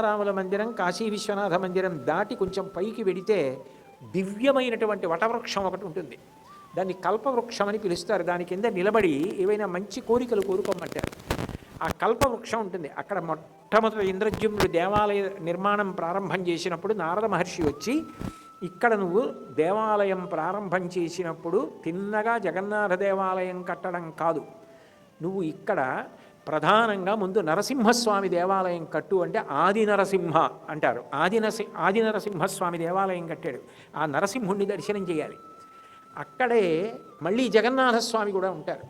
రాముల మందిరం, కాశీ విశ్వనాథ మందిరం దాటి కొంచెం పైకి వెడితే దివ్యమైనటువంటి వటవృక్షం ఒకటి ఉంటుంది. దాన్ని కల్పవృక్షం అని పిలుస్తారు. దాని కింద నిలబడి ఏవైనా మంచి కోరికలు కోరుకోమంటారు. ఆ కల్పవృక్షం ఉంటుంది. అక్కడ మొట్టమొదటి ఇంద్రద్యుమ్నుడు దేవాలయ నిర్మాణం ప్రారంభం చేసినప్పుడు నారద మహర్షి వచ్చి, ఇక్కడ నువ్వు దేవాలయం ప్రారంభం చేసినప్పుడు తిన్నగా జగన్నాథ దేవాలయం కట్టడం కాదు, నువ్వు ఇక్కడ ప్రధానంగా ముందు నరసింహస్వామి దేవాలయం కట్టు అంటే ఆది నరసింహ అంటారు. ఆది నరసింహస్వామి దేవాలయం కట్టాడు. ఆ నరసింహుణ్ణి దర్శనం చేయాలి. అక్కడే మళ్ళీ జగన్నాథస్వామి కూడా ఉంటారు.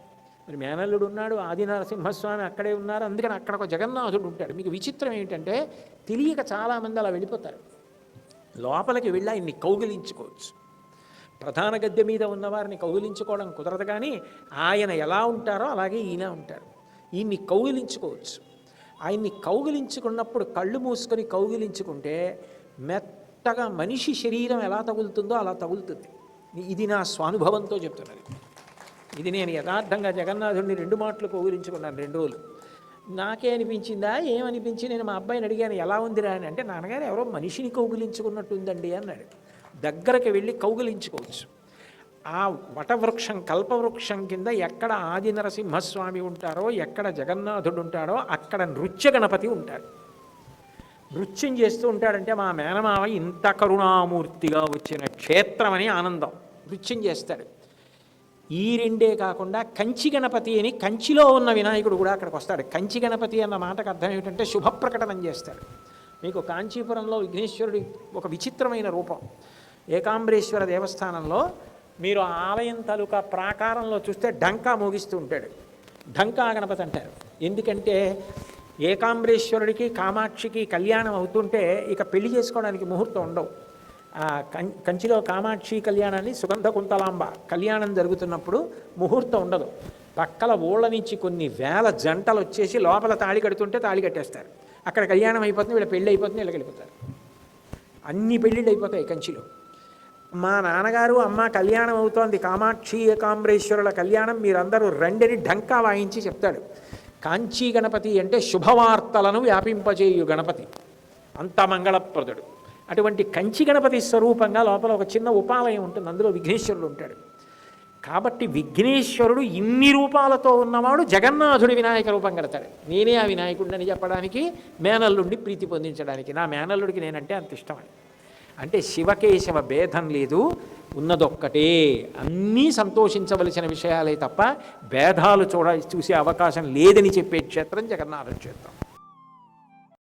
మరి మేనల్లుడు ఉన్నాడు, ఆది నరసింహస్వామి అక్కడే ఉన్నారు, అందుకని అక్కడ ఒక జగన్నాథుడు ఉంటాడు. మీకు విచిత్రం ఏంటంటే తెలియక చాలామంది అలా వెళ్ళిపోతారు. లోపలికి వెళ్ళి ఆయన్ని కౌగిలించుకోవచ్చు. ప్రధాన గద్దె మీద ఉన్నవారిని కౌగిలించుకోవడం కుదరదు, కానీ ఆయన ఎలా ఉంటారో అలాగే ఈయన ఉంటారు. ఈయన్ని కౌగిలించుకోవచ్చు. ఆయన్ని కౌగిలించుకున్నప్పుడు కళ్ళు మూసుకొని కౌగిలించుకుంటే మెత్తగా మనిషి శరీరం ఎలా తగులుతుందో అలా తగులుతుంది. ఇది నా స్వానుభవంతో చెప్తున్నది. ఇది నేను యథార్థంగా జగన్నాథుడిని 2 మాటలు కౌగిలించుకున్నాను 2 రోజులు. నాకే అనిపించిందా, ఏమనిపించి నేను మా అబ్బాయిని అడిగాను ఎలా ఉందిరా అని. అంటే నాన్నగారు ఎవరో మనిషిని కౌగిలించుకున్నట్టుందండి అన్నాడు. దగ్గరకు వెళ్ళి కౌగిలించుకోవచ్చు. ఆ వటవృక్షం కల్పవృక్షం కింద ఎక్కడ ఆది నరసింహస్వామి ఉంటారో, ఎక్కడ జగన్నాథుడు ఉంటాడో అక్కడ నృత్య గణపతి ఉంటాడు. నృత్యం చేస్తూ ఉంటాడంటే మా మేనమావ ఇంత కరుణామూర్తిగా వచ్చిన క్షేత్రం అని ఆనందం. నృత్యం చేస్తాడు. ఈ 2 కాకుండా కంచి గణపతి అని కంచిలో ఉన్న వినాయకుడు కూడా అక్కడికి వస్తాడు. కంచి గణపతి అన్న మాటకు అర్థం ఏమిటంటే శుభప్రకటనం చేస్తాడు. మీకు కాంచీపురంలో విఘ్నేశ్వరుడి ఒక విచిత్రమైన రూపం. ఏకాంబరేశ్వర దేవస్థానంలో మీరు ఆలయం తాలూకా ప్రాకారంలో చూస్తే ఢంకా మోగిస్తూ ఉంటాడు. ఢంకా గణపతి అంటారు. ఎందుకంటే ఏకాంబరేశ్వరుడికి కామాక్షికి కళ్యాణం అవుతుంటే ఇక పెళ్లి చేసుకోవడానికి ముహూర్తం ఉండవు. కంచిలో కామాక్షి కళ్యాణాన్ని సుగంధ కుంతలాంబ కళ్యాణం జరుగుతున్నప్పుడు ముహూర్తం ఉండదు. పక్కల ఊళ్ళ నుంచి కొన్ని వేల జంటలు వచ్చేసి లోపల తాళి కడుతుంటే తాళి కట్టేస్తారు. అక్కడ కళ్యాణం అయిపోతుంది, వీళ్ళ పెళ్ళి అయిపోతుంది, వీళ్ళకి వెళ్ళిపోతారు. అన్ని పెళ్ళిళ్ళు అయిపోతాయి కంచిలో. మా నాన్నగారు అమ్మ కళ్యాణం అవుతోంది, కామాక్షి ఏకాంబరేశ్వరుల కళ్యాణం, మీరందరూ రండిని ఢంకా వాయించి చెప్తాడు. కాంచీ గణపతి అంటే శుభవార్తలను వ్యాపింపజేయు గణపతి, అంత మంగళప్రదుడు. అటువంటి కంచి గణపతి స్వరూపంగా లోపల ఒక చిన్న ఉపాలయం ఉంటుంది, అందులో విఘ్నేశ్వరుడు ఉంటాడు. కాబట్టి విఘ్నేశ్వరుడు ఇన్ని రూపాలతో ఉన్నవాడు జగన్నాథుడి వినాయక రూపం కడతాడు. నేనే ఆ వినాయకుడిని చెప్పడానికి, మేనల్లుడిని ప్రీతి పొందించడానికి. నా మేనల్లుడికి నేనంటే అంత ఇష్టమని. అంటే శివకేశవ భేదం లేదు, ఉన్నదొక్కటే. అన్నీ సంతోషించవలసిన విషయాలే తప్ప భేదాలు చూసే అవకాశం లేదని చెప్పే క్షేత్రం జగన్నాథ క్షేత్రం.